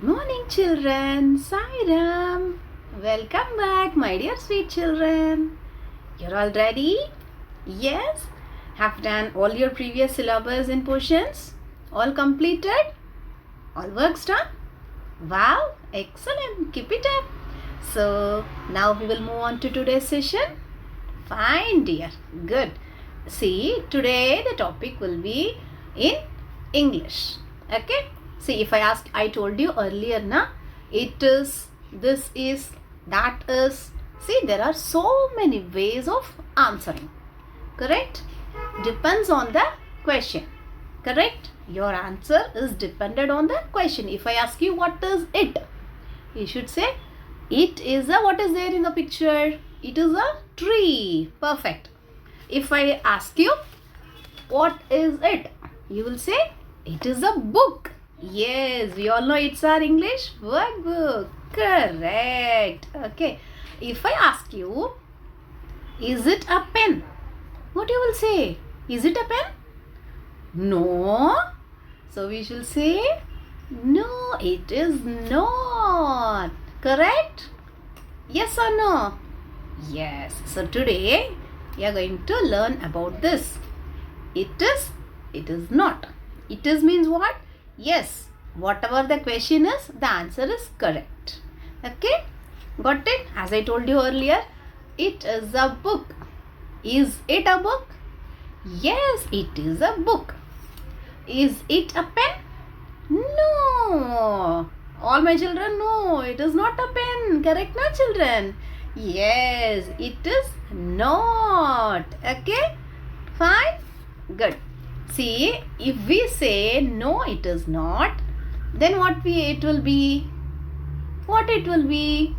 morning, children. Sairam. Welcome back, my dear sweet children. You're all ready? Yes? Have done all your previous syllabus and portions? All completed? All works done? Wow, excellent. Keep it up. So, now we will move on to today's session. Fine, dear. Good. See, today the topic will be in English. Okay? See, if I told you earlier, na, it is, this is, that is. See, there are so many ways of answering. Correct? Depends on the question. Correct? Your answer is dependent on the question. If I ask you what is it, you should say it is a, what is there in the picture? It is a tree. Perfect. If I ask you what is it, you will say it is a book. Yes, we all know it's our English workbook. Correct. Okay. If I ask you, is it a pen? What you will say? Is it a pen? No. So we shall say, no, it is not. Correct? Yes or no? Yes. So today we are going to learn about this. It is not. It is means what? Yes. Whatever the question is, the answer is correct. Okay? Got it? As I told you earlier, it is a book. Is it a book? Yes, it is a book. Is it a pen? No. All my children, no, it is not a pen. Correct, na, children? Yes, it is not. Okay? Fine? Good. See, if we say no, it is not, then it will be? What it will be?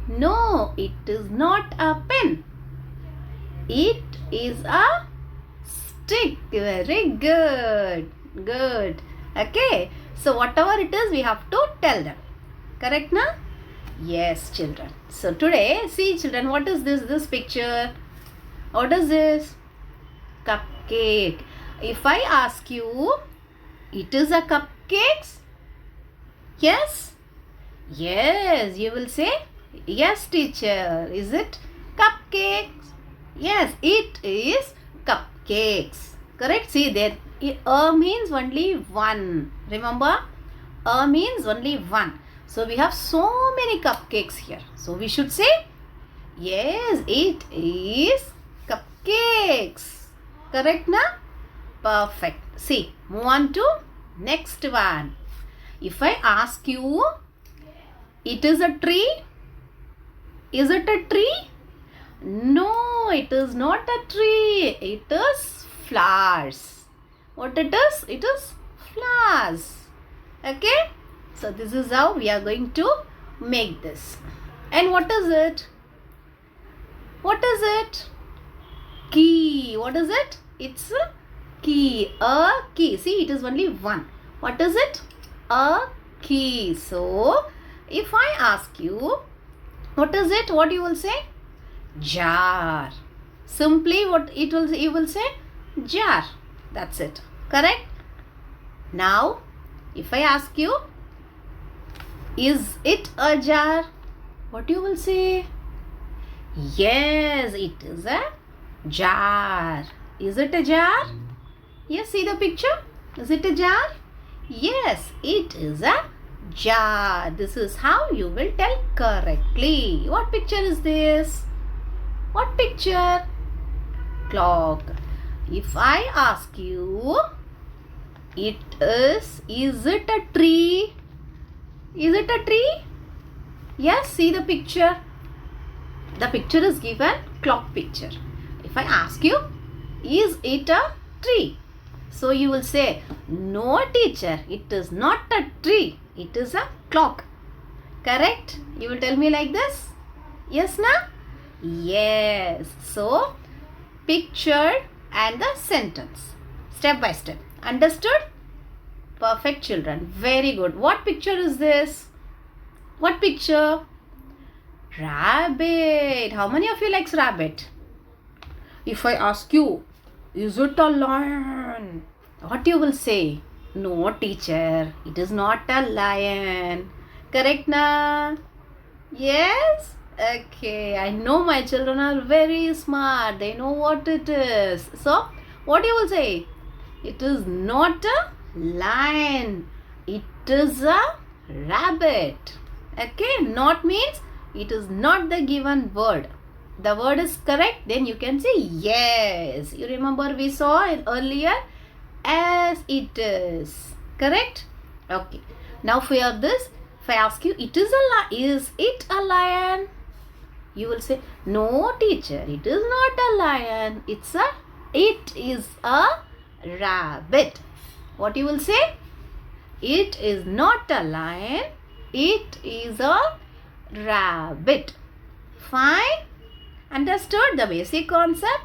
No, it is not a pen. It is a stick. Very good. Good. Okay. So whatever it is, we have to tell them. Correct, na? Yes, children. So today, see, children, what is this? This picture. What is this? Cupcake. If I ask you, it is a cupcakes? Yes? Yes, you will say, yes, teacher. Is it cupcakes? Yes, it is cupcakes. Correct? See there, a means only one. Remember? A means only one. So we have so many cupcakes here. So we should say, yes, it is cupcakes. Correct, na? Perfect. See, move on to next one. If I ask you, it is a tree? Is it a tree? No, it is not a tree. It is flowers. What it is? It is flowers. Okay? So this is how we are going to make this. And what is it? What is it? Key. What is it? It's a key. A key. See, it is only one. What is it? A key. So, if I ask you, what is it? What you will say? Jar. Simply what you will say? Jar. That's it. Correct? Now, if I ask you, is it a jar? What you will say? Yes, it is a jar. Is it a jar? Yes, see the picture? Is it a jar? Yes, it is a jar. This is how you will tell correctly. What picture is this? What picture? Clock. If I ask you, is it a tree? Is it a tree? Yes, see the picture. The picture is given clock picture. If I ask you, is it a tree? So you will say, no, teacher, it is not a tree. It is a clock. Correct? You will tell me like this? Yes, na? Yes. So, picture and the sentence. Step by step. Understood? Perfect, children. Very good. What picture is this? What picture? Rabbit. How many of you likes rabbit? If I ask you, is it a lion? What you will say? No, teacher. It is not a lion. Correct, na? Yes? Okay. I know my children are very smart. They know what it is. So, what you will say? It is not a lion. It is a rabbit. Okay? Not means it is not the given word. The word is correct, then you can say yes. You remember we saw it earlier? As it is. Correct? Okay. Now for this, if I ask you, is it a lion? You will say, no teacher, it is not a lion. It is a rabbit. What you will say? It is not a lion. It is a rabbit. Fine? Understood the basic concept?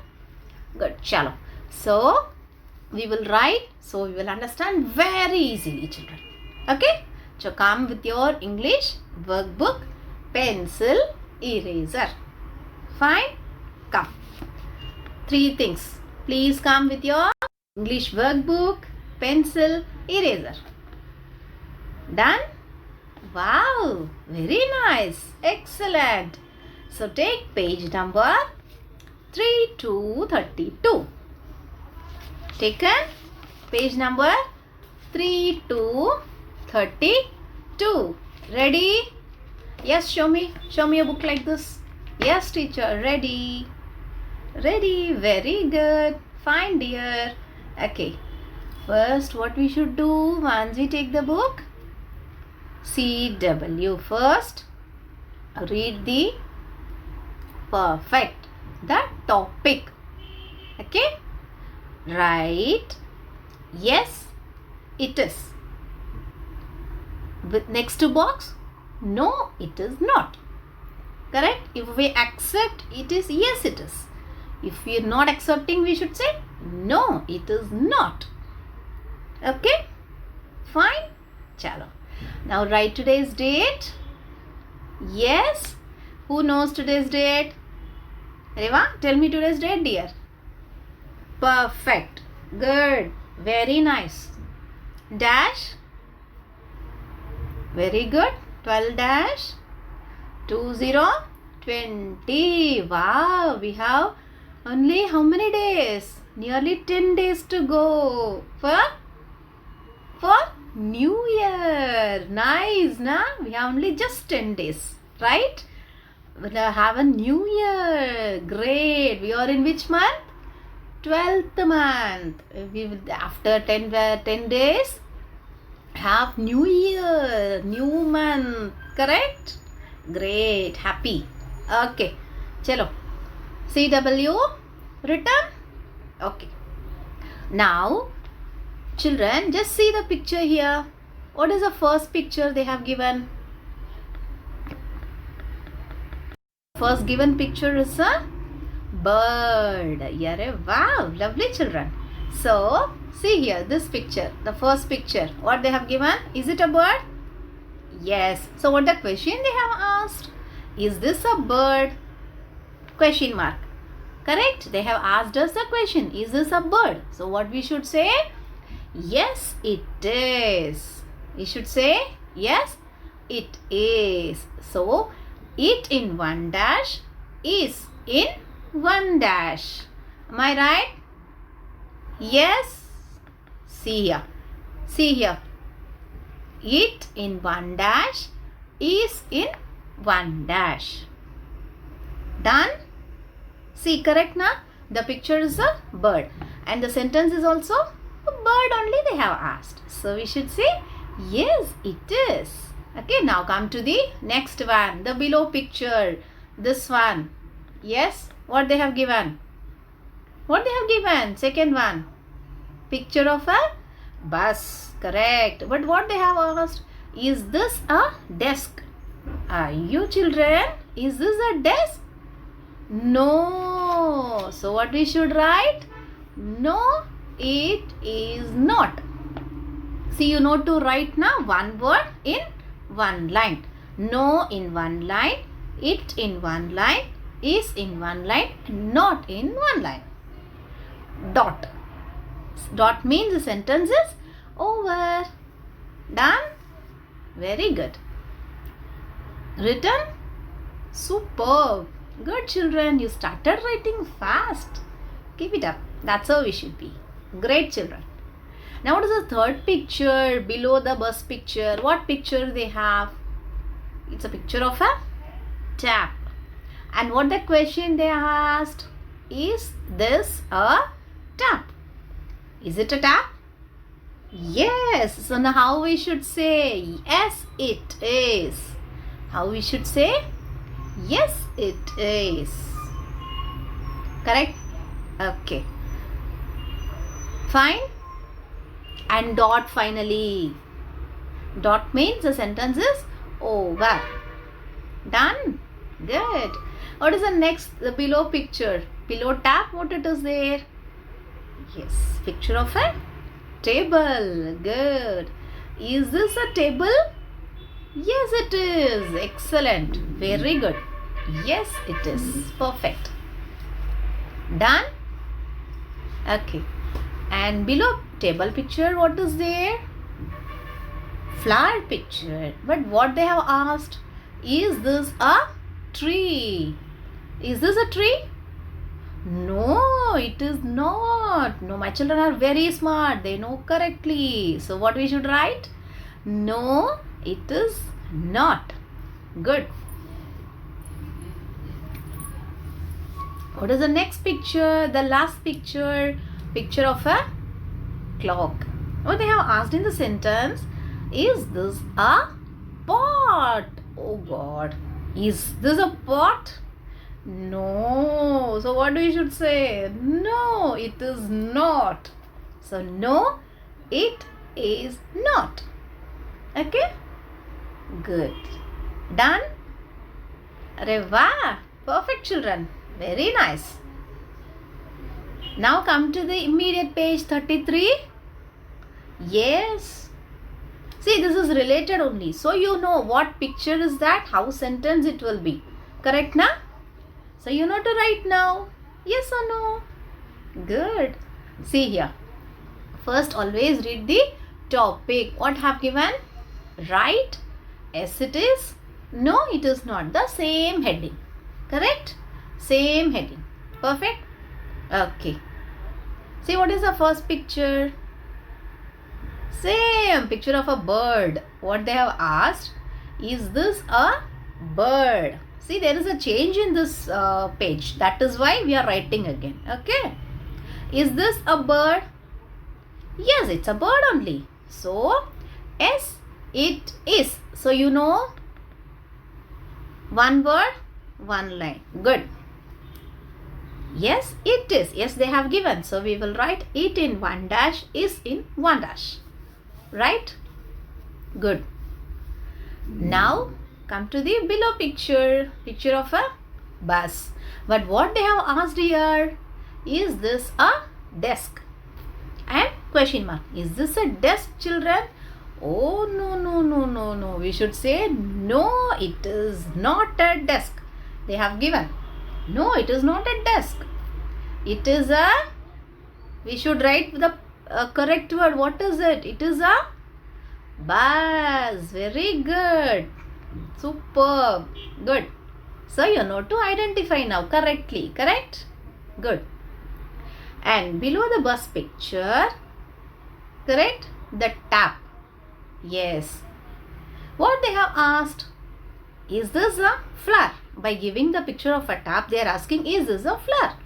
Good. Chalo. So, we will write. So, we will understand very easily, children. Okay? So, come with your English workbook, pencil, eraser. Fine? Come. 3 things. Please come with your English workbook, pencil, eraser. Done? Wow! Very nice. Excellent. So, take page number 3 to 32. Taken? Page number 3 to 32. Ready? Yes, show me. Show me a book like this. Yes, teacher. Ready. Ready. Very good. Fine, dear. Okay. First, what we should do once we take the book? CW first. Read the perfect. The topic. Okay. Write. Yes, it is. With next to box. No, it is not. Correct? If we accept, it is yes, it is. If we are not accepting, we should say no, it is not. Okay? Fine? Chalo. Now write today's date. Yes. Who knows today's date? Reva, tell me today's date, dear. Perfect. Good. Very nice. Dash. Very good. 12 dash. 2020. Wow. We have only how many days? Nearly 10 days to go. For New Year. Nice, na? We have only just 10 days. Right? We'll have a New Year. Great. We are in which month? 12th month. We will, after 10 days, have New Year, new month. Correct? Great. Happy. Okay. Chalo. CW written? Okay. Now, children, just see the picture here. What is the first picture they have given? First given picture is a bird. Yeah, wow, lovely children. So, see here, this picture, the first picture, what they have given? Is it a bird? Yes. So, what the question they have asked? Is this a bird? Question mark. Correct? They have asked us the question, is this a bird? So, what we should say? Yes, it is. We should say, yes, it is. So, it in 1 dash is in 1 dash. Am I right? Yes. See here. See here. It in 1 dash is in 1 dash. Done? See, correct na? The picture is a bird. And the sentence is also a bird only they have asked. So, we should say, yes, it is. Okay, now come to the next one. The below picture. This one. Yes, what they have given? What they have given? Second one. Picture of a bus. Correct. But what they have asked? Is this a desk? Are you children? Is this a desk? No. So what we should write? No, it is not. See, you know to write now one word in one line. No in one line, it in one line, is in one line, not in one line. Dot. Dot means the sentence is over. Done? Very good. Written? Superb. Good children, you started writing fast. Keep it up. That's how we should be. Great children. Now what is the third picture below the bus picture? What picture they have? It's a picture of a tap. And what the question they asked? Is this a tap? Is it a tap? Yes. So now how we should say? Yes, it is. How we should say? Yes, it is. Correct? Okay. Fine. And dot finally. Dot means the sentence is over. Done? Good. What is the next, the below picture? Below tap, what it is there? Yes, picture of a table. Good. Is this a table? Yes, it is. Excellent. Very good. Yes, it is. Perfect. Done? Okay. And below table picture, what is there? Flower picture. But what they have asked, is this a tree? Is this a tree? No, it is not. No, my children are very smart. They know correctly. So what we should write? No, it is not. Good. What is the next picture? The last picture. Picture of a clock. What they have asked in the sentence, is this a pot? Oh God. Is this a pot? No. So what we should say? No, it is not. So no, it is not. Okay? Good. Done? Reva. Perfect children. Very nice. Now come to the immediate page 33. Yes. See, this is related only. So you know what picture is that, how sentence it will be. Correct na? So you know to write now. Yes or no? Good. See here. First always read the topic. What have given? Right? Yes it is. No it is not. The same heading. Correct? Same heading. Perfect? Okay. See what is the first picture? Same picture of a bird. What they have asked, is this a bird? See, there is a change in this page. That is why we are writing again. Okay. Is this a bird? Yes, it's a bird only. So, yes, it is. So, you know, one word, one line. Good. Yes, it is. Yes, they have given. So, we will write it in one dash, is in one dash. Right? Good. Now, come to the below picture. Picture of a bus. But what they have asked here, is this a desk? And question mark. Is this a desk, children? Oh, no. We should say, no, it is not a desk. They have given. No, it is not a desk. It is a, we should write the correct word. What is it? It is a bus. Very good. Superb. Good. So you know to identify now correctly. Correct? Good. And below the bus picture, correct? The tap. Yes. What they have asked, is this a flower? By giving the picture of a tap, they are asking, is this a flower?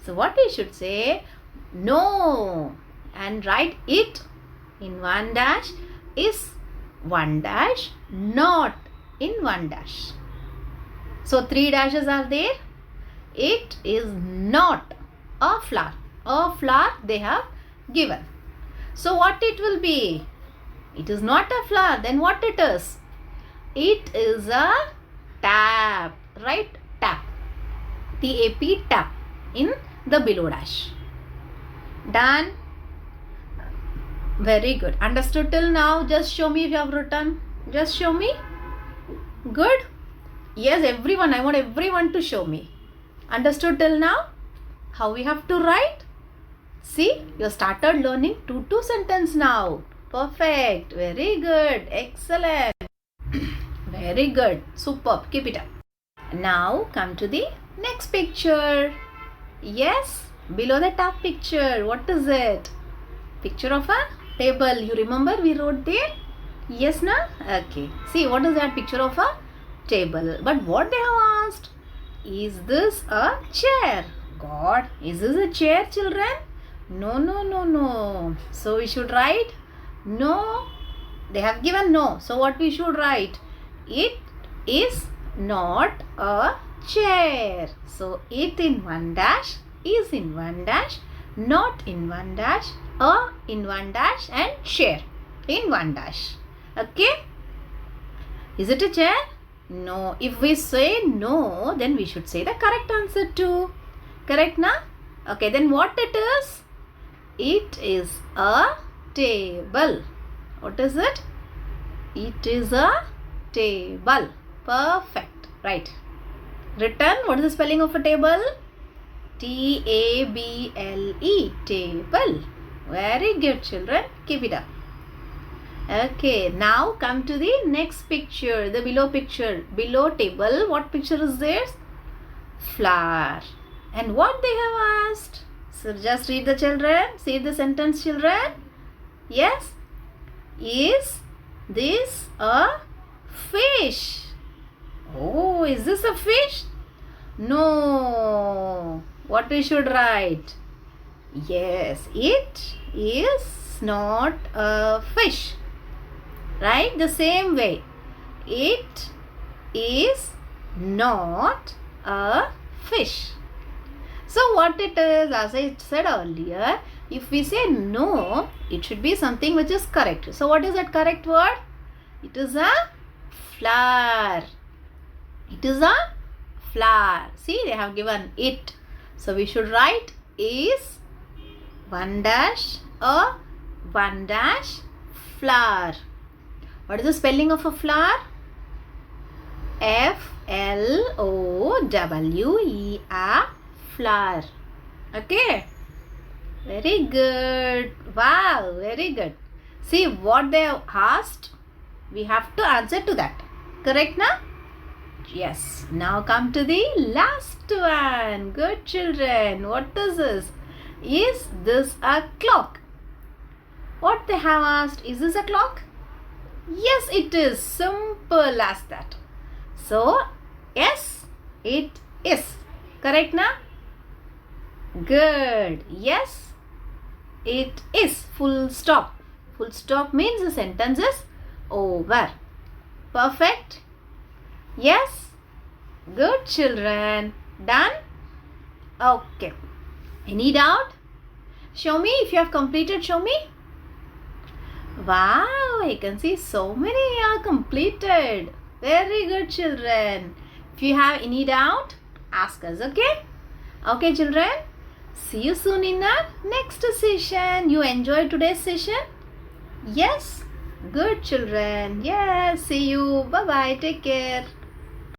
So what we should say? No. And write it in one dash, is one dash, not in one dash. So 3 dashes are there. It is not a flower. A flower they have given. So what it will be? It is not a flower. Then what it is? It is a tap. Right? Tap. T-A-P, tap. In the below dash. Done? Very good. Understood till now? Just show me if you have written. Just show me. Good? Yes, everyone. I want everyone to show me. Understood till now? How we have to write? See, you started learning 2-2 sentence now. Perfect. Very good. Excellent. Very good. Superb. Keep it up. Now come to the next picture. Yes, below the top picture, what is it? Picture of a table. You remember we wrote there? Yes, na? Okay. See, what is that picture of a table? But what they have asked? Is this a chair? God, is this a chair, children? No, no, no, no. So we should write no. They have given no. So what we should write? It is not a chair. So it in one dash, is in one dash, not in one dash, a in one dash, and chair in one dash. Okay? Is it a chair? No. If we say no, then we should say the correct answer too. Correct, na? Okay, then what it is? It is a table. What is it? It is a table. Perfect. Right. Written. What is the spelling of a table? T-A-B-L-E. Table. Very good, children. Keep it up. Okay. Now come to the next picture. The below picture. Below table. What picture is this? Flower. And what they have asked? So just read the children. See the sentence, children. Yes. Is this a fish? Oh, is this a fish? No. What we should write? Yes, it is not a fish. Right? The same way. It is not a fish. So what it is, as I said earlier, if we say no, it should be something which is correct. So what is that correct word? It is a flower. It is a flower. See, they have given it. So we should write is one dash a one dash flower. What is the spelling of a flower? F-L-O-W-E-R. Flower. Okay. Very good. Wow, very good. See what they have asked. We have to answer to that. Correct, na? Yes. Now come to the last one. Good children. What is this? Is this a clock? What they have asked? Is this a clock? Yes, it is. Simple as that. So, yes, it is. Correct, na? Good. Yes, it is. Full stop. Full stop means the sentence is over. Perfect. Yes. Good children. Done? Okay. Any doubt? Show me if you have completed. Show me. Wow, I can see so many are completed. Very good children. If you have any doubt, ask us. Okay? Okay children. See you soon in our next session. You enjoyed today's session? Yes? Good children. Yes. See you. Bye-bye. Take care.